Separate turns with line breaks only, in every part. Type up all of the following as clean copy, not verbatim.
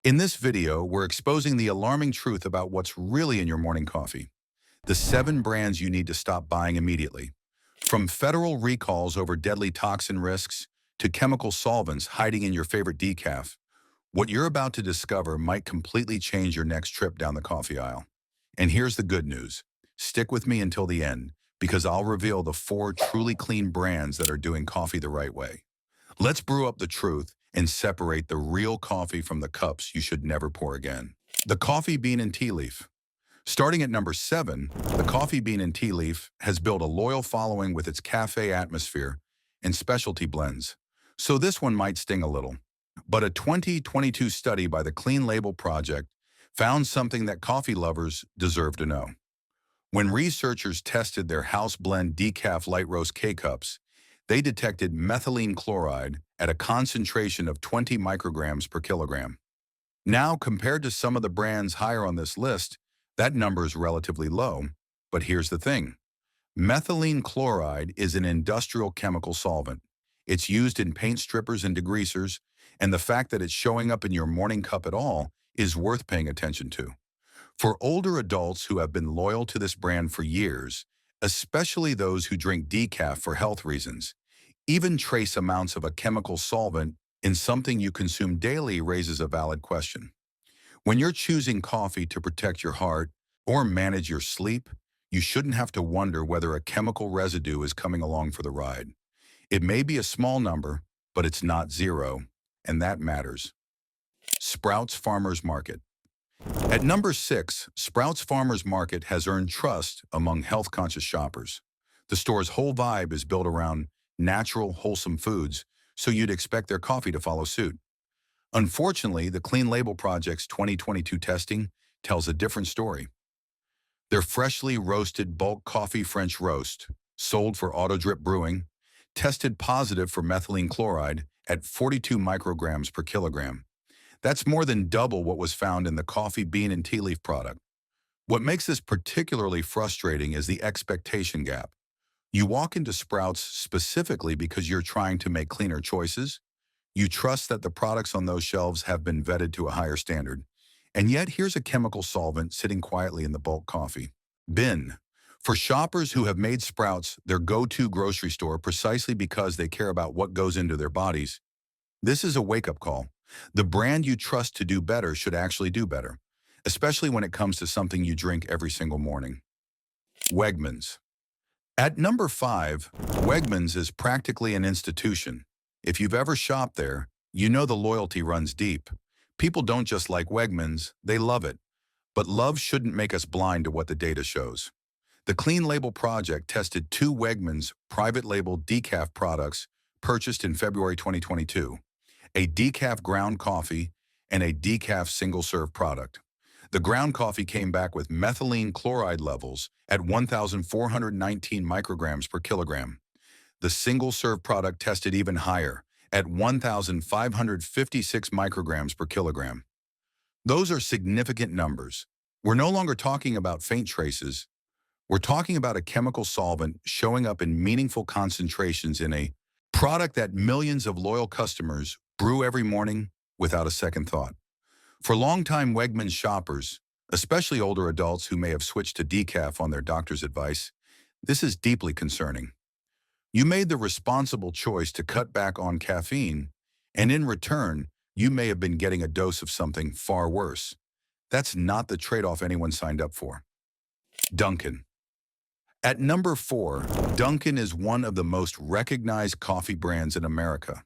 In this video, we're exposing the alarming truth about what's really in your morning coffee. The 7 brands you need to stop buying immediately. From federal recalls over deadly toxin risks to chemical solvents hiding in your favorite decaf, what you're about to discover might completely change your next trip down the coffee aisle. And here's the good news. Stick with me until the end, because I'll reveal the 4 truly clean brands that are doing coffee the right way. Let's brew up the truth and separate the real coffee from the cups you should never pour again. The coffee bean and tea leaf. Starting at number 7, the coffee bean and tea leaf has built a loyal following with its cafe atmosphere and specialty blends. So this one might sting a little. But a 2022 study by the Clean Label Project found something that coffee lovers deserve to know. When researchers tested their house blend decaf light roast K-Cups, they detected methylene chloride at a concentration of 20 micrograms per kilogram. Now, compared to some of the brands higher on this list, that number is relatively low. But here's the thing. Methylene chloride is an industrial chemical solvent. It's used in paint strippers and degreasers, and the fact that it's showing up in your morning cup at all is worth paying attention to. For older adults who have been loyal to this brand for years, especially those who drink decaf for health reasons, even trace amounts of a chemical solvent in something you consume daily raises a valid question. When you're choosing coffee to protect your heart or manage your sleep, you shouldn't have to wonder whether a chemical residue is coming along for the ride. It may be a small number, but it's not zero, and that matters. Sprouts Farmers Market. At number 6, Sprouts Farmers Market has earned trust among health-conscious shoppers. The store's whole vibe is built around natural, wholesome foods, so you'd expect their coffee to follow suit. Unfortunately, the Clean Label Project's 2022 testing tells a different story. Their freshly roasted bulk coffee French roast, sold for auto-drip brewing, tested positive for methylene chloride at 42 micrograms per kilogram. That's more than double what was found in the coffee bean and tea leaf product. What makes this particularly frustrating is the expectation gap. You walk into Sprouts specifically because you're trying to make cleaner choices. You trust that the products on those shelves have been vetted to a higher standard. And yet here's a chemical solvent sitting quietly in the bulk coffee bin. For shoppers who have made Sprouts their go-to grocery store precisely because they care about what goes into their bodies, this is a wake-up call. The brand you trust to do better should actually do better, especially when it comes to something you drink every single morning. Wegmans. At number 5, Wegmans is practically an institution. If you've ever shopped there, you know the loyalty runs deep. People don't just like Wegmans, they love it. But love shouldn't make us blind to what the data shows. The Clean Label Project tested 2 Wegmans private label decaf products purchased in February 2022, a decaf ground coffee and a decaf single-serve product. The ground coffee came back with methylene chloride levels at 1,419 micrograms per kilogram. The single-serve product tested even higher, at 1,556 micrograms per kilogram. Those are significant numbers. We're no longer talking about faint traces. We're talking about a chemical solvent showing up in meaningful concentrations in a product that millions of loyal customers brew every morning without a second thought. For longtime Wegmans shoppers, especially older adults who may have switched to decaf on their doctor's advice, this is deeply concerning. You made the responsible choice to cut back on caffeine, and in return, you may have been getting a dose of something far worse. That's not the trade-off anyone signed up for. Dunkin'. At number 4, Dunkin' is one of the most recognized coffee brands in America.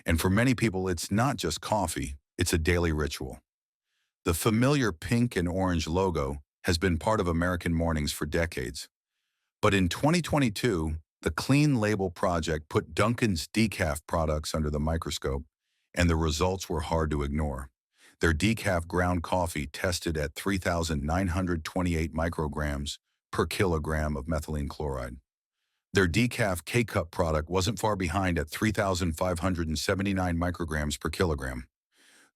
And for many people, it's not just coffee, it's a daily ritual. The familiar pink and orange logo has been part of American mornings for decades. But in 2022, the Clean Label Project put Dunkin's decaf products under the microscope, and the results were hard to ignore. Their decaf ground coffee tested at 3,928 micrograms per kilogram of methylene chloride. Their decaf K-Cup product wasn't far behind at 3,579 micrograms per kilogram.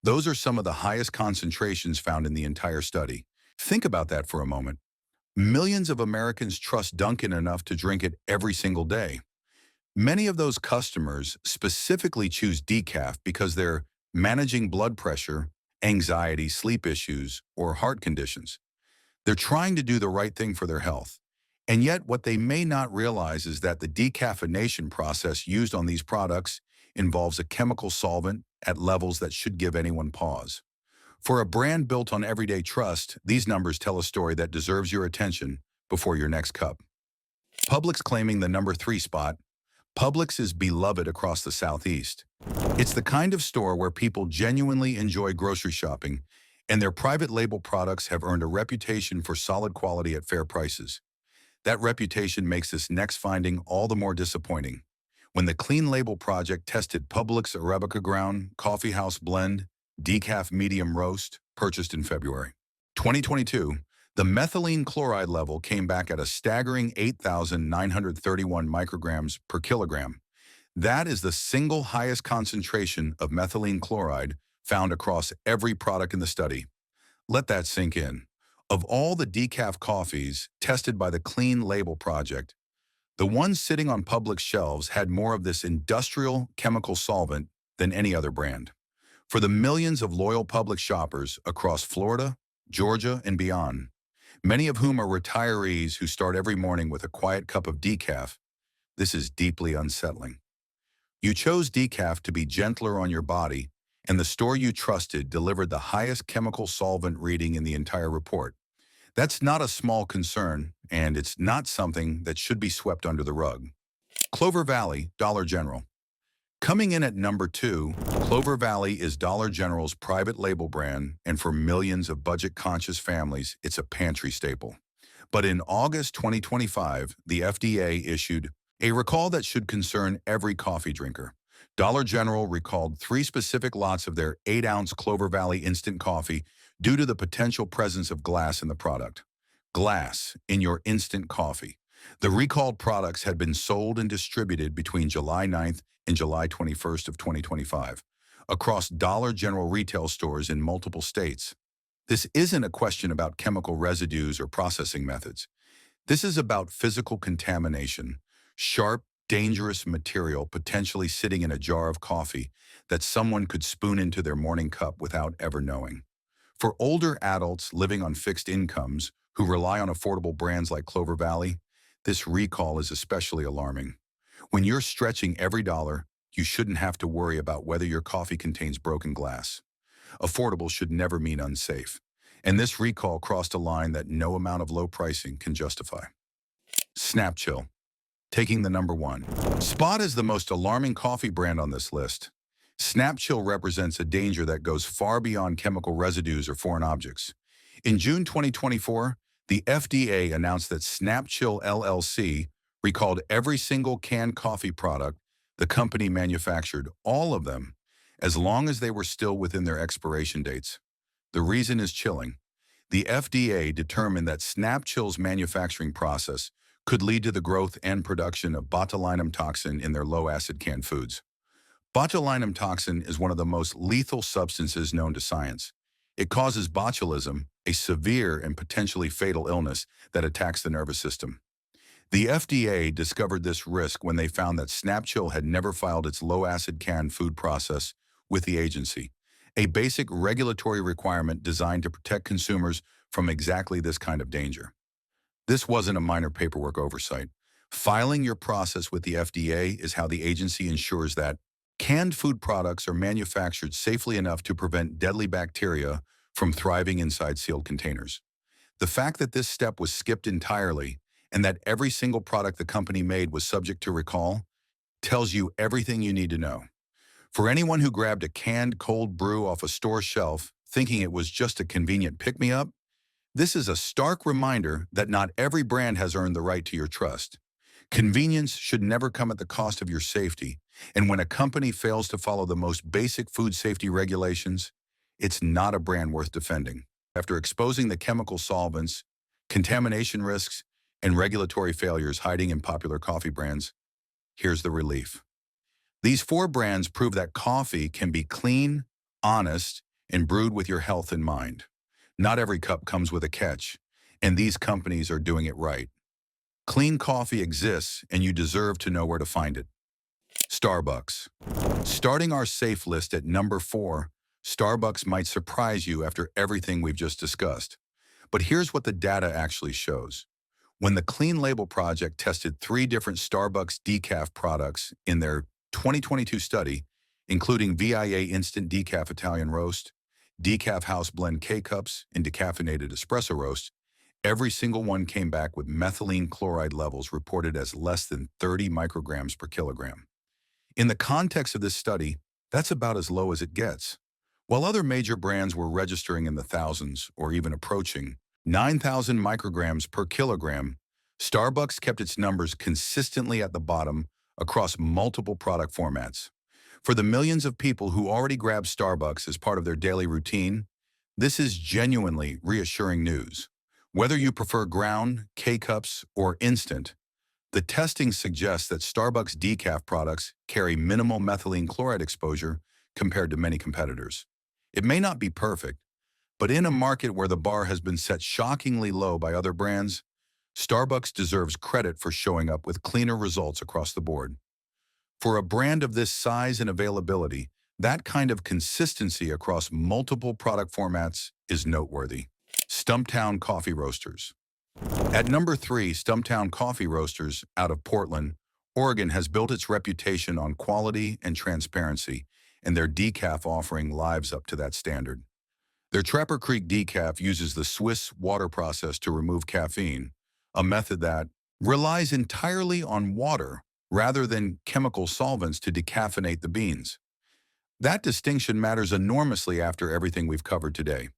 Those are some of the highest concentrations found in the entire study. Think about that for a moment. Millions of Americans trust Dunkin' enough to drink it every single day. Many of those customers specifically choose decaf because they're managing blood pressure anxiety, sleep issues, or heart conditions. They're trying to do the right thing for their health. And yet, what they may not realize is that the decaffeination process used on these products involves a chemical solvent at levels that should give anyone pause. For a brand built on everyday trust, these numbers tell a story that deserves your attention before your next cup. Publix claiming the number 3 spot. Publix is beloved across the Southeast. It's the kind of store where people genuinely enjoy grocery shopping, and their private label products have earned a reputation for solid quality at fair prices. That reputation makes this next finding all the more disappointing. When the Clean Label Project tested Publix Arabica Ground Coffee House Blend Decaf Medium Roast, purchased in February 2022, the methylene chloride level came back at a staggering 8,931 micrograms per kilogram. That is the single highest concentration of methylene chloride found across every product in the study. Let that sink in. Of all the decaf coffees tested by the Clean Label Project, the ones sitting on Publix shelves had more of this industrial chemical solvent than any other brand. For the millions of loyal Publix shoppers across Florida, Georgia, and beyond, many of whom are retirees who start every morning with a quiet cup of decaf, this is deeply unsettling. You chose decaf to be gentler on your body, and the store you trusted delivered the highest chemical solvent reading in the entire report. That's not a small concern, and it's not something that should be swept under the rug. Clover Valley, Dollar General. Coming in at number 2, Clover Valley is Dollar General's private label brand, and for millions of budget-conscious families, it's a pantry staple. But in August 2025, the FDA issued a recall that should concern every coffee drinker. Dollar General recalled 3 specific lots of their 8-ounce Clover Valley instant coffee due to the potential presence of glass in the product. Glass in your instant coffee. The recalled products had been sold and distributed between July 9th and July 21st of 2025 across Dollar General retail stores in multiple states. This isn't a question about chemical residues or processing methods. This is about physical contamination, sharp, dangerous material potentially sitting in a jar of coffee that someone could spoon into their morning cup without ever knowing. For older adults living on fixed incomes who rely on affordable brands like Clover Valley, this recall is especially alarming. When you're stretching every dollar, you shouldn't have to worry about whether your coffee contains broken glass. Affordable should never mean unsafe. And this recall crossed a line that no amount of low pricing can justify. Snapchill, taking the number 1 spot as the most alarming coffee brand on this list. Snapchill represents a danger that goes far beyond chemical residues or foreign objects. In June 2024, the FDA announced that Snapchill LLC recalled every single canned coffee product the company manufactured, all of them, as long as they were still within their expiration dates. The reason is chilling. The FDA determined that Snapchill's manufacturing process could lead to the growth and production of botulinum toxin in their low-acid canned foods. Botulinum toxin is one of the most lethal substances known to science. It causes botulism, a severe and potentially fatal illness that attacks the nervous system. The FDA discovered this risk when they found that Snapchill had never filed its low-acid canned food process with the agency, a basic regulatory requirement designed to protect consumers from exactly this kind of danger. This wasn't a minor paperwork oversight. Filing your process with the FDA is how the agency ensures that canned food products are manufactured safely enough to prevent deadly bacteria from thriving inside sealed containers. The fact that this step was skipped entirely and that every single product the company made was subject to recall tells you everything you need to know. For anyone who grabbed a canned cold brew off a store shelf thinking it was just a convenient pick-me-up, this is a stark reminder that not every brand has earned the right to your trust. Convenience should never come at the cost of your safety, and when a company fails to follow the most basic food safety regulations, it's not a brand worth defending. After exposing the chemical solvents, contamination risks, and regulatory failures hiding in popular coffee brands, here's the relief. These 4 brands prove that coffee can be clean, honest, and brewed with your health in mind. Not every cup comes with a catch, and these companies are doing it right. Clean coffee exists, and you deserve to know where to find it. Starbucks. Starting our safe list at number 4, Starbucks might surprise you after everything we've just discussed. But here's what the data actually shows. When the Clean Label Project tested 3 different Starbucks decaf products in their 2022 study, including VIA Instant Decaf Italian Roast, Decaf House Blend K-Cups, and Decaffeinated Espresso Roast, every single one came back with methylene chloride levels reported as less than 30 micrograms per kilogram. In the context of this study, that's about as low as it gets. While other major brands were registering in the thousands or even approaching 9,000 micrograms per kilogram, Starbucks kept its numbers consistently at the bottom across multiple product formats. For the millions of people who already grab Starbucks as part of their daily routine, this is genuinely reassuring news. Whether you prefer ground, K-Cups, or instant, the testing suggests that Starbucks decaf products carry minimal methylene chloride exposure compared to many competitors. It may not be perfect, but in a market where the bar has been set shockingly low by other brands, Starbucks deserves credit for showing up with cleaner results across the board. For a brand of this size and availability, that kind of consistency across multiple product formats is noteworthy. Stumptown Coffee Roasters. At number 3, Stumptown Coffee Roasters out of Portland, Oregon has built its reputation on quality and transparency, and their decaf offering lives up to that standard. Their Trapper Creek decaf uses the Swiss water process to remove caffeine, a method that relies entirely on water rather than chemical solvents to decaffeinate the beans. That distinction matters enormously after everything we've covered today.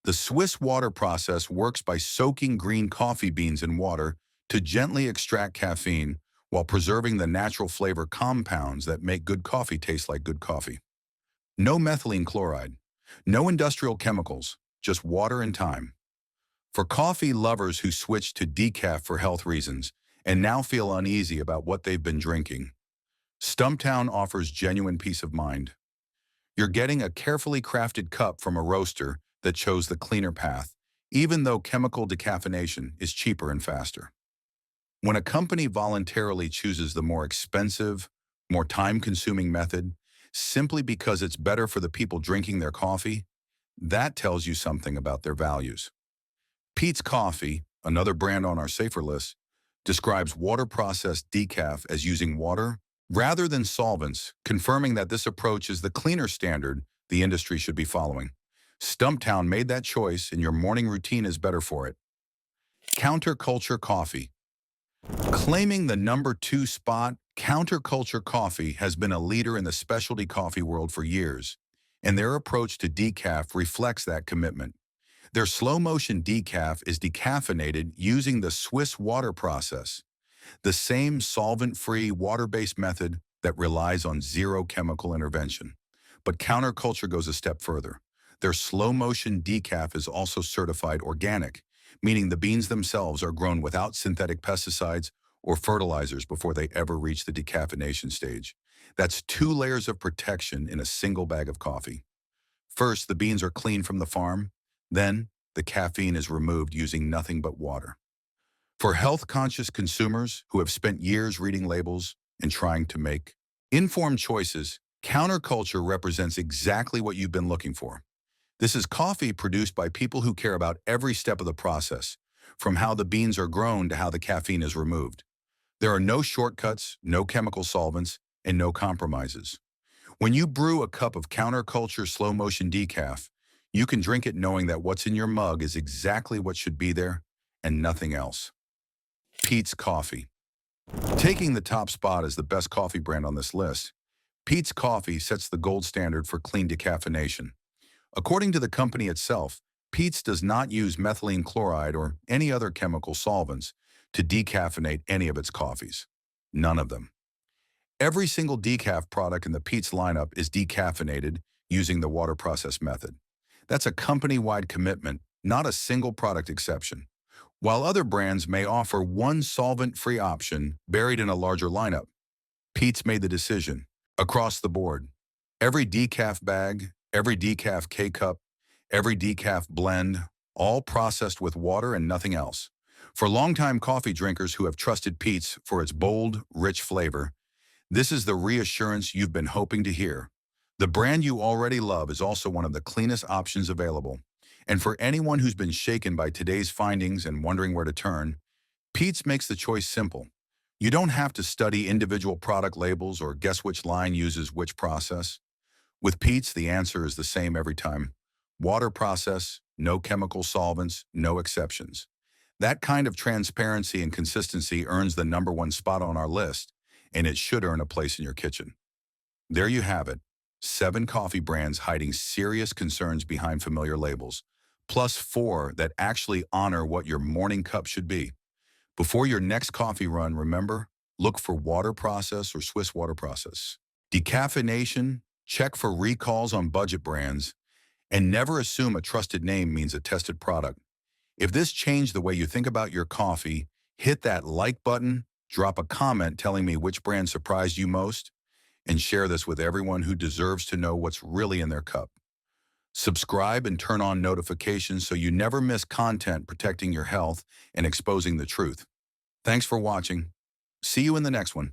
The Swiss water process works by soaking green coffee beans in water to gently extract caffeine while preserving the natural flavor compounds that make good coffee taste like good coffee. No methylene chloride, no industrial chemicals, just water and time. For coffee lovers who switched to decaf for health reasons and now feel uneasy about what they've been drinking, Stumptown offers genuine peace of mind. You're getting a carefully crafted cup from a roaster that chose the cleaner path, even though chemical decaffeination is cheaper and faster. When a company voluntarily chooses the more expensive, more time-consuming method, simply because it's better for the people drinking their coffee, that tells you something about their values. Peet's Coffee, another brand on our safer list, describes water-processed decaf as using water rather than solvents, confirming that this approach is the cleaner standard the industry should be following. Stumptown made that choice, and your morning routine is better for it. Counterculture Coffee. Claiming the number 2 spot, Counterculture Coffee has been a leader in the specialty coffee world for years, and their approach to decaf reflects that commitment. Their slow-motion decaf is decaffeinated using the Swiss water process, the same solvent-free, water-based method that relies on zero chemical intervention. But Counterculture goes a step further. Their slow-motion decaf is also certified organic, meaning the beans themselves are grown without synthetic pesticides or fertilizers before they ever reach the decaffeination stage. That's 2 layers of protection in a single bag of coffee. First, the beans are cleaned from the farm. Then, the caffeine is removed using nothing but water. For health-conscious consumers who have spent years reading labels and trying to make informed choices, Counterculture represents exactly what you've been looking for. This is coffee produced by people who care about every step of the process, from how the beans are grown to how the caffeine is removed. There are no shortcuts, no chemical solvents, and no compromises. When you brew a cup of Counterculture slow-motion decaf, you can drink it knowing that what's in your mug is exactly what should be there and nothing else. Peet's Coffee. Taking the top spot as the best coffee brand on this list, Peet's Coffee sets the gold standard for clean decaffeination. According to the company itself, Peet's does not use methylene chloride or any other chemical solvents to decaffeinate any of its coffees. None of them. Every single decaf product in the Peet's lineup is decaffeinated using the water process method. That's a company-wide commitment, not a single product exception. While other brands may offer one solvent-free option buried in a larger lineup, Peet's made the decision, across the board. Every decaf bag, every decaf K-cup, every decaf blend, all processed with water and nothing else. For longtime coffee drinkers who have trusted Peet's for its bold, rich flavor, this is the reassurance you've been hoping to hear. The brand you already love is also one of the cleanest options available. And for anyone who's been shaken by today's findings and wondering where to turn, Pete's makes the choice simple. You don't have to study individual product labels or guess which line uses which process. With Pete's, the answer is the same every time. Water process, no chemical solvents, no exceptions. That kind of transparency and consistency earns the #1 spot on our list, and it should earn a place in your kitchen. There you have it. 7 coffee brands hiding serious concerns behind familiar labels, plus 4 that actually honor what your morning cup should be. Before your next coffee run, remember, look for water process or Swiss water process. Decaffeination, check for recalls on budget brands, and never assume a trusted name means a tested product. If this changed the way you think about your coffee, hit that like button, drop a comment telling me which brand surprised you most, and share this with everyone who deserves to know what's really in their cup. Subscribe and turn on notifications so you never miss content protecting your health and exposing the truth. Thanks for watching. See you in the next one.